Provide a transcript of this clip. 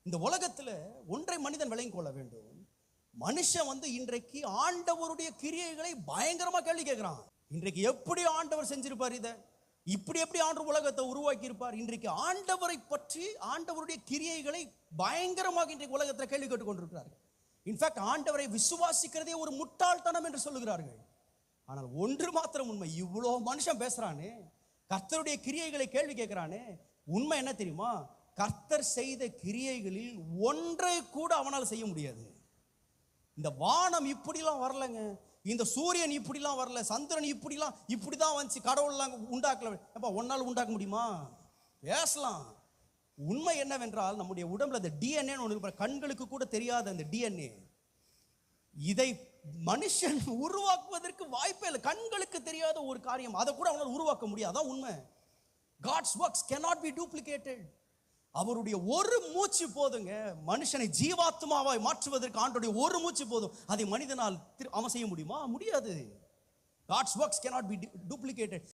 இந்த உலகத்துல ஒன்றை மனிதன் விளங்கிக் கொள்ள வேண்டும். மனுஷன் இன்றைக்கு ஆண்டவருடைய கிரியைகளை பயங்கரமா கேள்வி கேட்கிறான். இன்றைக்கு எப்படி ஆண்டவர் செஞ்சிருப்பார், இதை இப்படி எப்படி ஆண்டவர் உலகத்தை உருவாக்கி இருப்பார்? இன்றைக்கு ஆண்டவரை பற்றி ஆண்டவருடைய கிரியைகளை பயங்கரமாக இன்றைக்கு உலகத்தில் கேள்வி கேட்டுக் கொண்டிருக்கிறார்கள். இன்ஃபேக்ட் ஆண்டவரை விசுவாசிக்கிறதே ஒரு முட்டாள்தனம் என்று சொல்லுகிறார்கள். ஆனால் ஒன்று மாத்திரம் உண்மை, இவ்வளோ மனுஷன் பேசுறானே, கர்த்தருடைய கிரியைகளை கேள்வி கேட்கிறானே, உண்மை என்ன தெரியுமா? கர்த்தர் செய்த கிரியைகளில் ஒன்றை கூட அவனால் செய்ய முடியாது. இந்த வானம் இப்படிலாம் வரலங்க, இந்த சூரியன் இப்படிலாம் வரல, சந்திரன் இப்படிதான் வந்துச்சு, கடவுள்லாம் உண்டாக்கல. அப்ப ஒன்னால் உண்டாக்க முடியுமா? பேசலாம். உண்மை என்னவென்றால் நம்முடைய உடம்புல அந்த டிஎன்ஏ ஒன்று, கண்களுக்கு கூட தெரியாத அந்த டிஎன்ஏ, இதை மனுஷன் உருவாக்குவதற்கு வாய்ப்பே இல்லை. கண்களுக்கு தெரியாத ஒரு காரியம், அதை கூட அவனால் உருவாக்க முடியாது. அதான் உண்மை. God's works cannot be duplicated. அவருடைய ஒரு மூச்சு போதுங்க மனுஷனை ஜீவாத்மாவாய் மாற்றுவதற்கு. ஆண்டவருடைய ஒரு மூச்சு போதும். அதை மனிதனால் அவன் செய்ய முடியுமா? முடியாது. God's works cannot be duplicated.